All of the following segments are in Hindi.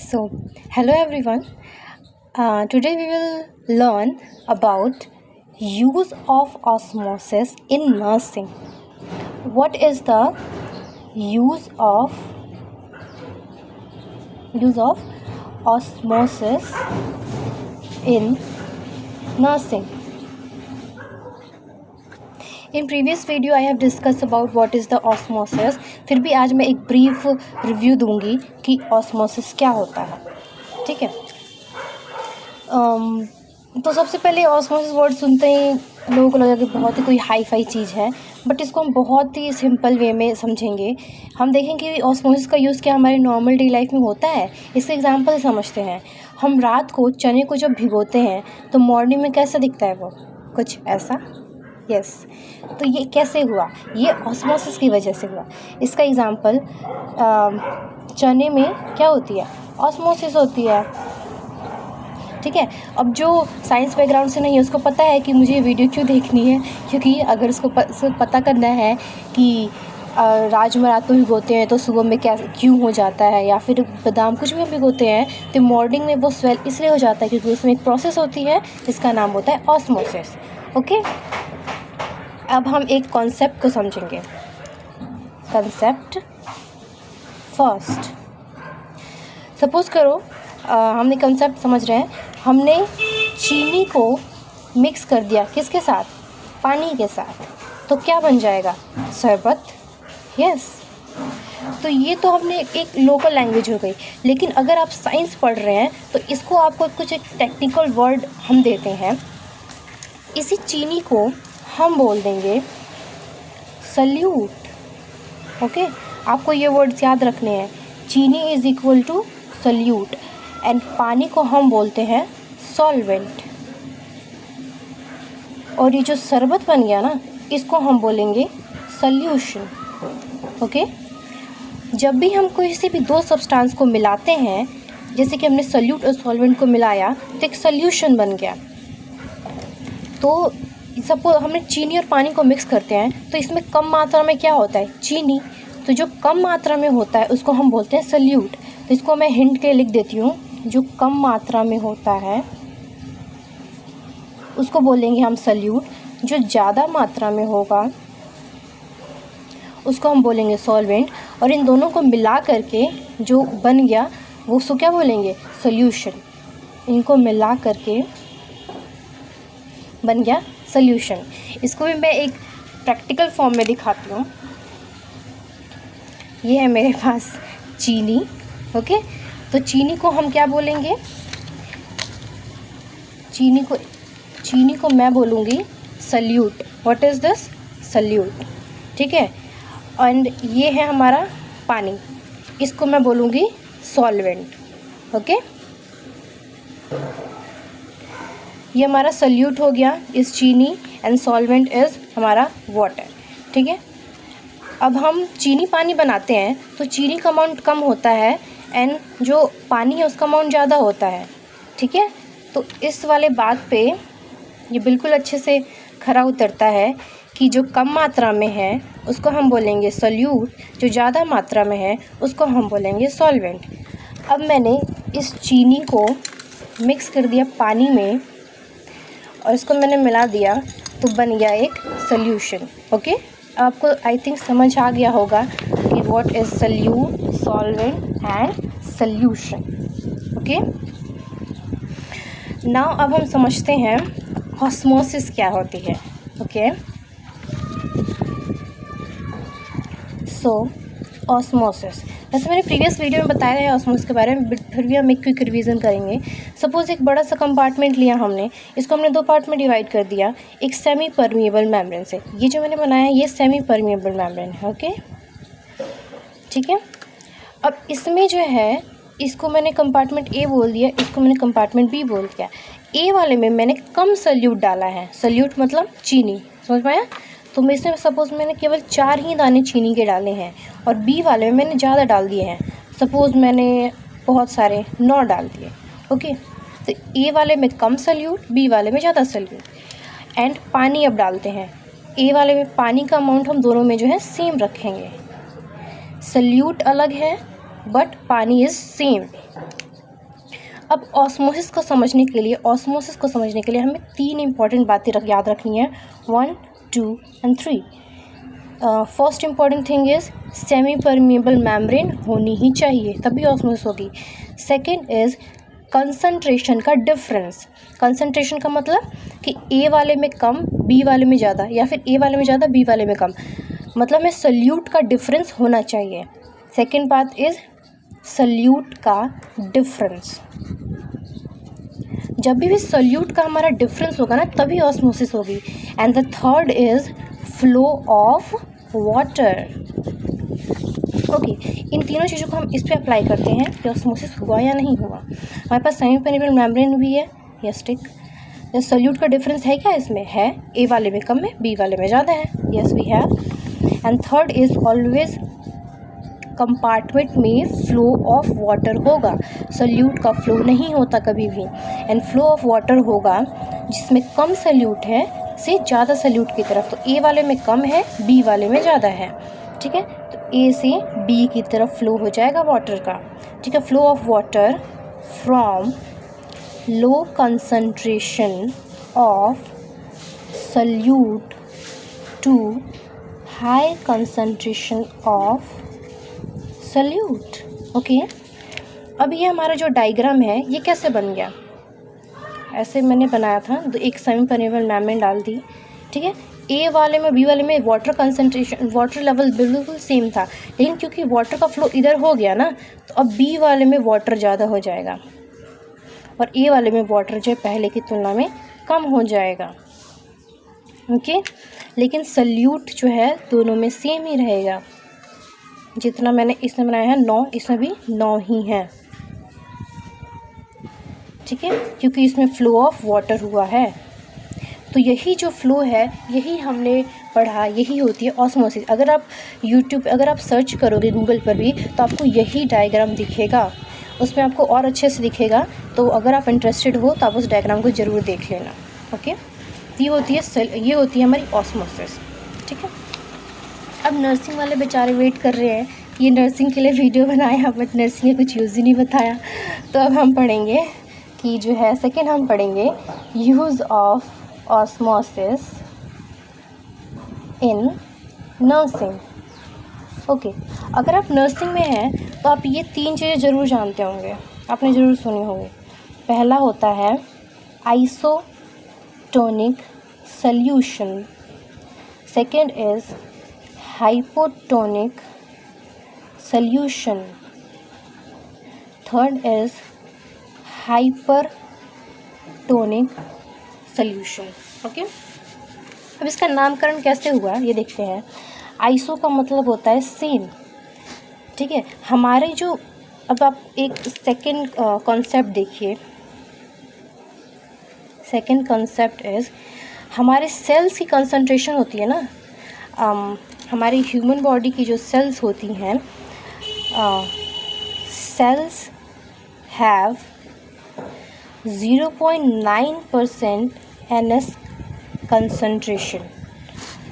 So, hello everyone. Today we will learn about use of osmosis in nursing. What is the use of osmosis in nursing? In previous video I have discussed about what is the osmosis. फिर भी आज मैं एक ब्रीफ रिव्यू दूंगी कि osmosis क्या होता है. ठीक है. तो सबसे पहले ऑस्मोसिस वर्ड सुनते ही लोगों को लगा कि बहुत ही कोई हाई फाई चीज़ है, बट इसको हम बहुत ही सिंपल वे में समझेंगे. हम देखेंगे कि ऑस्मोसिस का यूज़ क्या हमारे नॉर्मल डे लाइफ में होता है. इसके एग्जांपल समझते हैं. हम रात को चने को जब भिगोते हैं तो मॉर्निंग में कैसा दिखता है वो, कुछ ऐसा. यस. तो ये कैसे हुआ, ये ऑस्मोसिस की वजह से हुआ. इसका एग्जांपल चने में क्या होती है, ऑस्मोसिस होती है. ठीक है. अब जो साइंस बैकग्राउंड से नहीं है उसको पता है कि मुझे ये वीडियो क्यों देखनी है, क्योंकि अगर उसको पता करना है कि राजमा रात को भिगोते हैं तो सुबह में क्या क्यों हो जाता है, या फिर बादाम कुछ भी भिगोते हैं तो मॉर्निंग में वो स्वेल इसलिए हो जाता है क्योंकि उसमें एक प्रोसेस होती है, इसका नाम होता है ऑस्मोसिस. ओके. अब हम एक कॉन्सेप्ट को समझेंगे. Concept first. सपोज करो हमने कंसेप्ट समझ रहे हैं. हमने चीनी को मिक्स कर दिया किसके साथ, पानी के साथ, तो क्या बन जाएगा, शरबत. यस. तो ये तो हमने एक लोकल लैंग्वेज हो गई. लेकिन अगर आप साइंस पढ़ रहे हैं तो इसको आपको कुछ एक टेक्निकल वर्ड हम देते हैं. इसी चीनी को हम बोल देंगे सल्यूट. ओके. आपको ये वर्ड्स याद रखने हैं. चीनी is equal to solute and पानी को हम बोलते हैं सॉल्वेंट. और ये जो शरबत बन गया ना, इसको हम बोलेंगे सल्यूशन. ओके. जब भी हम किसी भी दो सब्सटेंस को मिलाते हैं, जैसे कि हमने सल्यूट और सॉल्वेंट को मिलाया तो एक सल्यूशन बन गया. तो सपोज हमने चीनी और पानी को मिक्स करते हैं तो इसमें कम मात्रा में क्या होता है, चीनी. तो जो कम मात्रा में होता है उसको हम बोलते हैं सल्यूट. तो इसको मैं हिंट के लिख देती हूँ. जो कम मात्रा में होता है उसको बोलेंगे हम सल्यूट. जो ज़्यादा मात्रा में होगा उसको हम बोलेंगे सॉल्वेंट. और इन दोनों को मिला करके जो बन गया वो उसको क्या बोलेंगे, सॉल्यूशन. इनको मिला करके बन गया सॉल्यूशन. इसको भी मैं एक प्रैक्टिकल फॉर्म में दिखाती हूँ. ये है मेरे पास चीनी. ओके. तो चीनी को हम क्या बोलेंगे, चीनी को मैं बोलूँगी solute. What is this, solute. ठीक है. एंड ये है हमारा पानी, इसको मैं बोलूँगी सॉल्वेंट. ओके. ये हमारा सल्यूट हो गया इस चीनी एंड सॉल्वेंट इज़ हमारा वाटर. ठीक है. अब हम चीनी पानी बनाते हैं तो चीनी का अमाउंट कम होता है एंड जो पानी है उसका अमाउंट ज़्यादा होता है. ठीक है. तो इस वाले बात पे ये बिल्कुल अच्छे से खरा उतरता है कि जो कम मात्रा में है उसको हम बोलेंगे सॉल्यूट, जो ज़्यादा मात्रा में है उसको हम बोलेंगे सॉल्वेंट. अब मैंने इस चीनी को मिक्स कर दिया पानी में और इसको मैंने मिला दिया तो बन गया एक सॉल्यूशन. ओके. आपको आई थिंक समझ आ गया होगा कि what is solute, solvent and solution. Okay. Now अब हम समझते हैं ऑस्मोसिस क्या होती है. ओके. सो ऑस्मोसिस, वैसे मैंने प्रीवियस वीडियो में बताया है ऑस्मोसिस के बारे में, बट फिर भी हम एक क्विक रिवीजन करेंगे. सपोज़ एक बड़ा सा कंपार्टमेंट लिया हमने, इसको हमने दो पार्ट में डिवाइड कर दिया एक सेमी परमिएबल मेम्ब्रेन से. ये जो मैंने बनाया ये सेमी परमिएबल मेम्ब्रेन है. ओके. ठीक है. अब इसमें जो है इसको मैंने कंपार्टमेंट ए बोल दिया, इसको मैंने कंपार्टमेंट बी बोल दिया. ए वाले में मैंने कम सल्यूट डाला है. सल्यूट मतलब चीनी, समझ पाया. तो मैं इसमें सपोज़ मैंने केवल 4 ही दाने चीनी के डाले हैं और बी वाले में मैंने ज़्यादा डाल दिए हैं. सपोज़ मैंने बहुत सारे 9 डाल दिए. ओके. तो ए वाले में कम सल्यूट, बी वाले में ज़्यादा सल्यूट. एंड पानी अब डालते हैं. ए वाले में पानी का अमाउंट हम दोनों में जो है सेम रखेंगे. सल्यूट अलग है बट पानी इज़ सेम. अब ऑस्मोसिस को समझने के लिए हमें 3 इंपॉर्टेंट बातें याद रखनी है, 1, 2 and 3। First important thing is semi permeable membrane होनी ही चाहिए, तभी ऑस्मोसिस होगी। सेकेंड इज़ कंसंट्रेशन का डिफरेंस। कंसंट्रेशन का मतलब कि ए वाले में कम बी वाले में ज़्यादा, या फिर ए वाले में ज़्यादा बी वाले में कम, मतलब में सल्यूट का डिफरेंस होना चाहिए। सेकेंड बात इज़ सल्यूट का डिफरेंस। जब भी सल्यूट का हमारा डिफरेंस होगा ना, तभी ऑस्मोसिस होगी। And the third is flow of water. Okay, इन तीनों चीज़ों को हम इस पे अप्लाई करते हैं कि ऑस्मोसिस हुआ या नहीं हुआ। हमारे पास सेमी परमिएबल मेम्ब्रेन भी है, यस टिक। सल्यूट का डिफरेंस है क्या इसमें? है, ए वाले में कम है, बी वाले में ज़्यादा है, yes we have. And third is always compartment में फ्लो ऑफ वाटर होगा, सल्यूट का फ्लो नहीं होता कभी भी। एंड फ्लो ऑफ वाटर होगा जिसमें कम सल्यूट है से ज़्यादा सल्यूट की तरफ, तो ए वाले में कम है, बी वाले में ज़्यादा है, ठीक है। तो ए से बी की तरफ फ्लो हो जाएगा वाटर का, ठीक है। Flow of water from low concentration of solute to high concentration of solute. Okay, अब ये हमारा जो डायग्राम है ये कैसे बन गया? ऐसे मैंने बनाया था, तो एक सेमी परमिएबल मेम्ब्रेन डाल दी, ठीक है। ए वाले में बी वाले में वाटर कंसंट्रेशन, वाटर लेवल बिल्कुल सेम था, लेकिन क्योंकि वाटर का फ्लो इधर हो गया ना, तो अब बी वाले में वाटर ज़्यादा हो जाएगा और ए वाले में वाटर जो है पहले की तुलना में कम हो जाएगा। ओके, लेकिन सल्यूट जो है दोनों में सेम ही रहेगा। जितना मैंने इसमें बनाया है 9, इसमें भी 9 ही है, ठीक है, क्योंकि इसमें फ्लो ऑफ वाटर हुआ है। तो यही जो फ्लो है, यही हमने पढ़ा, यही होती है ऑस्मोसिस। अगर आप अगर आप सर्च करोगे गूगल पर भी, तो आपको यही डायग्राम दिखेगा, उसमें आपको और अच्छे से दिखेगा। तो अगर आप इंटरेस्टेड हो तो आप उस डायग्राम को ज़रूर देख लेना। ओके, ये होती है हमारी ऑस्मोसिस, ठीक है। अब नर्सिंग वाले बेचारे वेट कर रहे हैं कि ये नर्सिंग के लिए वीडियो बनाया, बट नर्सिंग का कुछ यूज़ ही नहीं बताया। तो अब हम पढ़ेंगे कि जो है सेकेंड हम पढ़ेंगे use of osmosis in nursing. Okay, अगर आप नर्सिंग में हैं तो आप ये 3 चीज़ें ज़रूर जानते होंगे, आपने ज़रूर सुनी होंगी। पहला होता है isotonic solution, second is hypotonic solution, third is hypertonic solution. Okay, अब इसका नामकरण कैसे हुआ ये देखते हैं। आइसो का मतलब होता है सेम, ठीक है। हमारे जो, अब आप एक सेकेंड कॉन्सेप्ट देखिए। सेकेंड कॉन्सेप्ट इज़ हमारे सेल्स की कंसंट्रेशन होती है ना, हमारी ह्यूमन बॉडी की जो सेल्स होती हैं, cells have 0.9% NS concentration.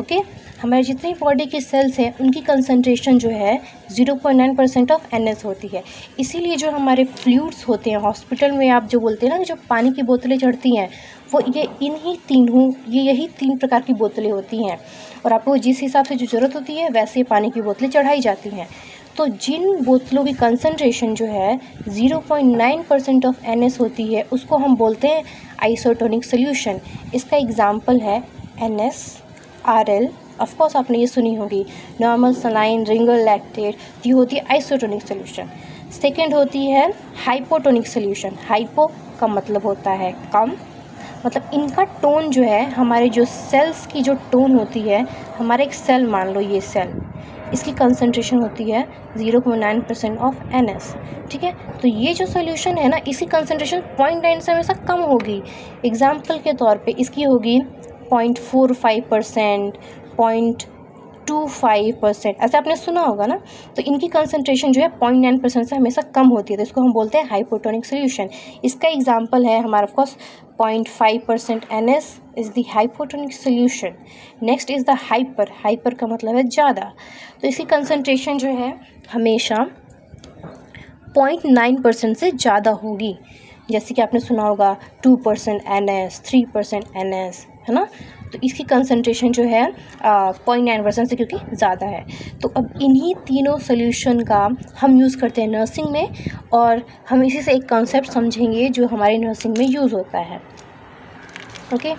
Okay, हमारे जितनी बॉडी की सेल्स हैं उनकी कंसंट्रेशन जो है 0.9% ऑफ NS होती है। इसीलिए जो हमारे फ्लूइड्स होते हैं हॉस्पिटल में, आप जो बोलते हैं ना, जो पानी की बोतलें चढ़ती हैं, वो यही 3 प्रकार की बोतलें होती हैं, और आपको जिस हिसाब से जो ज़रूरत होती है वैसे पानी की बोतलें चढ़ाई जाती हैं। तो जिन बोतलों की कंसंट्रेशन जो है 0.9% ऑफ NS होती है, उसको हम बोलते हैं आइसोटोनिक सॉल्यूशन। इसका एग्जांपल है NSRL, ऑफकोर्स आपने ये सुनी होगी, नॉर्मल सलाइन रिंगर लैक्टेट, ये होती है आइसोटोनिक सॉल्यूशन। सेकेंड होती है हाइपोटोनिक सॉल्यूशन। हाइपो का मतलब होता है कम, मतलब इनका टोन जो है, हमारे जो सेल्स की जो टोन होती है, हमारा एक सेल मान लो, ये सेल, इसकी कंसंट्रेशन होती है 0.9% ऑफ NS, ठीक है। तो ये जो सॉल्यूशन है ना, इसकी कंसंट्रेशन 0.9 से हमेशा कम होगी। एग्जाम्पल के तौर पे इसकी होगी 0.45%, 0.25%, ऐसे आपने सुना होगा ना। तो इनकी कंसंट्रेशन जो है 0.9% से हमेशा कम होती है, तो इसको हम बोलते हैं हाइपोटोनिक सॉल्यूशन। इसका एग्जांपल है हमारा of course 0.5% NS is the hypotonic solution. Next is the hyper. Hyper का मतलब है ज़्यादा, तो इसकी कंसंट्रेशन जो है हमेशा 0.9% से ज़्यादा होगी। जैसे कि आपने सुना होगा 2% NS, 3% NS, है ना। तो इसकी कंसंट्रेशन जो है 0.9% से क्योंकि ज़्यादा है। तो अब इन्हीं तीनों सोल्यूशन का हम यूज़ करते हैं नर्सिंग में, और हम इसी से एक कॉन्सेप्ट समझेंगे जो हमारी नर्सिंग में यूज़ होता है। ओके,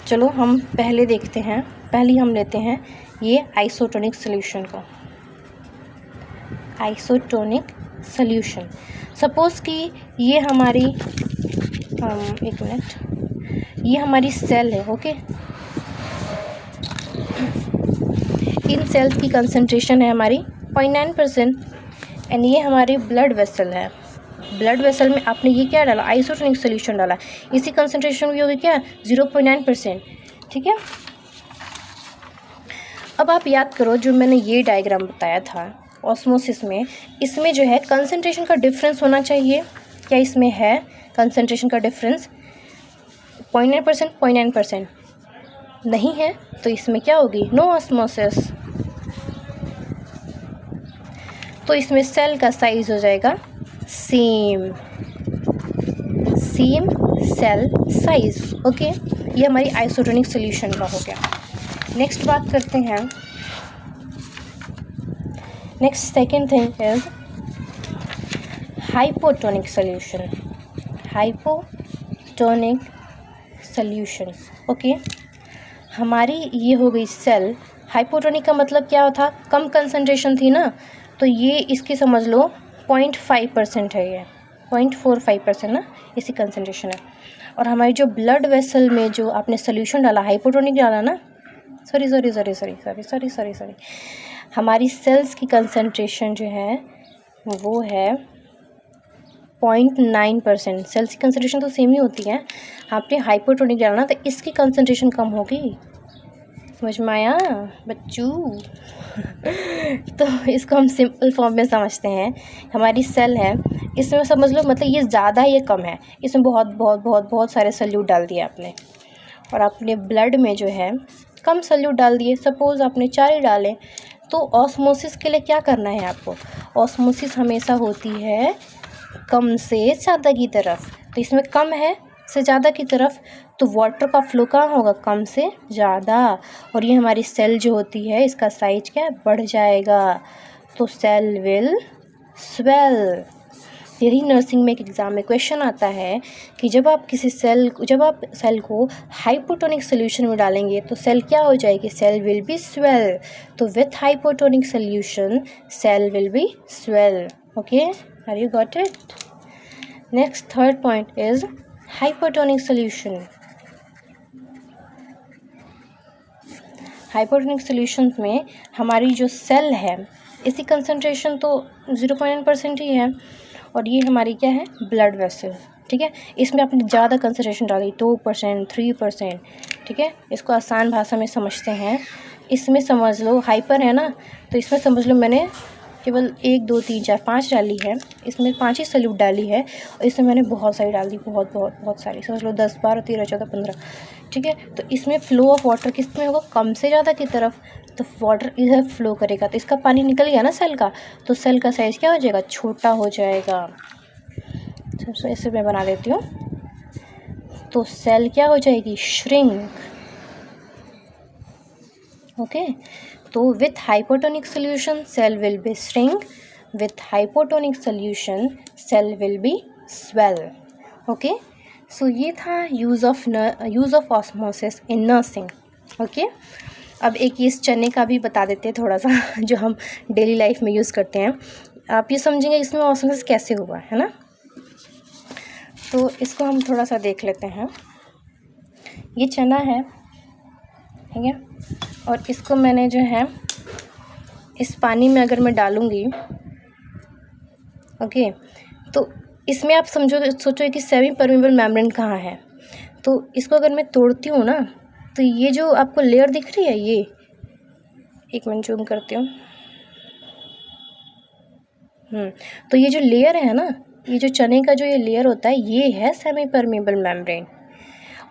चलो हम पहले देखते हैं। पहले हम लेते हैं ये आइसोटोनिक सोल्यूशन को। आइसोटोनिक सोल्यूशन, सपोज़ कि ये हमारी एक मिनट, ये हमारी सेल है। ओके, इन सेल्स की कंसंट्रेशन है हमारी 0.9%, एंड ये हमारी ब्लड वेसल है। ब्लड वेसल में आपने ये क्या डाला, आइसोटोनिक सोल्यूशन डाला, इसी कंसंट्रेशन की होगी क्या 0.9%। ठीक है, अब आप याद करो जो मैंने ये डायग्राम बताया था ऑस्मोसिस में, इसमें जो है कंसंट्रेशन का डिफरेंस होना चाहिए। क्या इसमें है कंसंट्रेशन का डिफरेंस 0.9%, 0.9% नहीं है, तो इसमें क्या होगी, नो ऑस्मोसिस। तो इसमें सेल का साइज हो जाएगा सेम सेल साइज। ओके, ये हमारी आइसोटोनिक सोल्यूशन का हो गया। नेक्स्ट बात करते हैं, next second thing is hypotonic solution. Hypotonic solution, okay, हमारी ये हो गई सेल। हाइपोटोनिक का मतलब क्या होता, कम कंसंट्रेशन थी ना, तो ये इसकी समझ लो 0.5% है, ये 0.45% ना, इसी कंसंट्रेशन है। और हमारी जो ब्लड वेसल में जो आपने सोल्यूशन डाला, हाइपोटोनिक डाला ना, सॉरी, हमारी सेल्स की कंसंट्रेशन जो है वो है 0.9%। सेल्स की कंसंट्रेशन तो सेम ही होती है, आपने हाइपोटोनिक डाला ना तो इसकी कंसंट्रेशन कम होगी। समझ में आया बच्चू? तो इसको हम सिंपल फॉर्म में समझते हैं। हमारी सेल है, इसमें समझ लो मतलब ये ज़्यादा है, ये कम है, इसमें बहुत बहुत बहुत बहुत सारे सल्यूट डाल दिए आपने, और आपने ब्लड में जो है कम सल्यूट डाल दिए। सपोज़ आपने 4 ही डाले, तो ऑस्मोसिस के लिए क्या करना है आपको, ऑस्मोसिस हमेशा होती है कम से ज़्यादा की तरफ। तो इसमें कम है से ज़्यादा की तरफ, तो वाटर का फ्लो कहाँ होगा, कम से ज़्यादा, और ये हमारी सेल जो होती है इसका साइज क्या बढ़ जाएगा, तो सेल विल स्वेल। यही नर्सिंग में एक एग्ज़ाम में क्वेश्चन आता है कि जब आप सेल को हाइपोटोनिक सोल्यूशन में डालेंगे तो सेल क्या हो जाएगी, सेल विल बी स्वेल। तो with hypotonic solution cell will be swell. Okay, are you got it? Next third point is hypotonic solution. Hypotonic solution में हमारी जो सेल है इसकी कंसंट्रेशन तो 0.9% ही है, और ये हमारी क्या है, ब्लड वेसल। ठीक है, इसमें आपने ज़्यादा कंसंट्रेशन डाली 2%, 3%। ठीक है, इसको आसान भाषा में समझते हैं। इसमें समझ लो हाइपर है ना, तो इसमें समझ लो मैंने केवल 1 2 3 4 5 डाली है, इसमें 5 ही सल्यूट डाली है, और इसमें मैंने बहुत सारी डाल दी, बहुत सारी, समझ लो 10 12 13 14 15। ठीक है, तो इसमें फ्लो ऑफ वाटर किस में होगा, कम से ज़्यादा की तरफ, तो वाटर इधर फ्लो करेगा, तो इसका पानी निकल गया ना सेल का, तो सेल का साइज़ क्या हो जाएगा, छोटा हो जाएगा। सबसे ऐसे मैं बना देती हूँ, तो सेल क्या हो जाएगी, श्रिंक। ओके, तो with hypotonic solution cell will be shrink, with hypotonic solution cell will be swell. Okay, so ये था use of osmosis in nursing. Okay, अब एक इस चने का भी बता देते हैं थोड़ा सा जो हम डेली लाइफ में यूज़ करते हैं। आप ये समझेंगे इसमें ऑस्मोसिस कैसे हुआ है ना, तो इसको हम थोड़ा सा देख लेते हैं। ये चना है, ठीक है, और इसको मैंने जो है इस पानी में अगर मैं डालूँगी, ओके, तो इसमें आप सोचो कि सेमी परमेबल मेम्ब्रेन कहाँ है, तो इसको अगर मैं तोड़ती हूँ ना, तो ये जो आपको लेयर दिख रही है, ये एक मिनट जूम करती हूँ, तो ये जो लेयर है ना, ये जो चने का जो ये लेयर होता है, ये है सेमी परमेबल मेम्ब्रेन।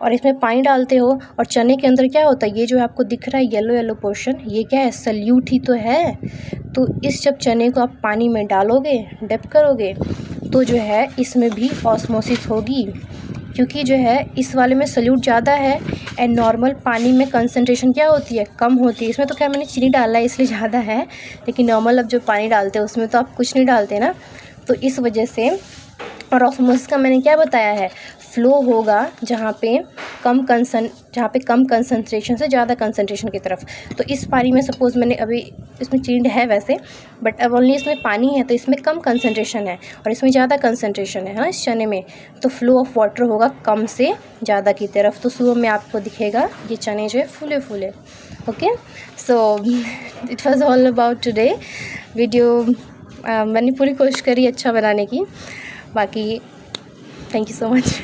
और इसमें पानी डालते हो और चने के अंदर क्या होता है, ये जो आपको दिख रहा है येलो येलो पोर्शन, ये क्या है, सल्यूट ही तो है। तो इस जब चने को आप पानी में डालोगे, डिप करोगे, तो जो है इसमें भी ऑस्मोसिस होगी, क्योंकि जो है इस वाले में सॉल्यूट ज़्यादा है एंड नॉर्मल पानी में कंसंट्रेशन क्या होती है, कम होती है। इसमें तो खैर मैंने चीनी डाला है इसलिए ज़्यादा है, लेकिन नॉर्मल अब जो पानी डालते हैं उसमें तो आप कुछ नहीं डालते ना, तो इस वजह से। और ऑस्मोसिस का मैंने क्या बताया है, फ़्लो होगा जहाँ पे कम कंसंट्रेशन से ज़्यादा कंसंट्रेशन की तरफ। तो इस पानी में सपोज़ मैंने अभी, इसमें चीनी है वैसे, बट अब ओनली इसमें पानी है तो इसमें कम कंसंट्रेशन है और इसमें ज़्यादा कंसंट्रेशन है ना इस चने में, तो फ़्लो ऑफ वाटर होगा कम से ज़्यादा की तरफ। तो सुबह में आपको दिखेगा ये चने जो है फूले फूले। Okay, so it was all about today video. मैंने पूरी कोशिश करी अच्छा बनाने की, बाकी थैंक यू सो मच।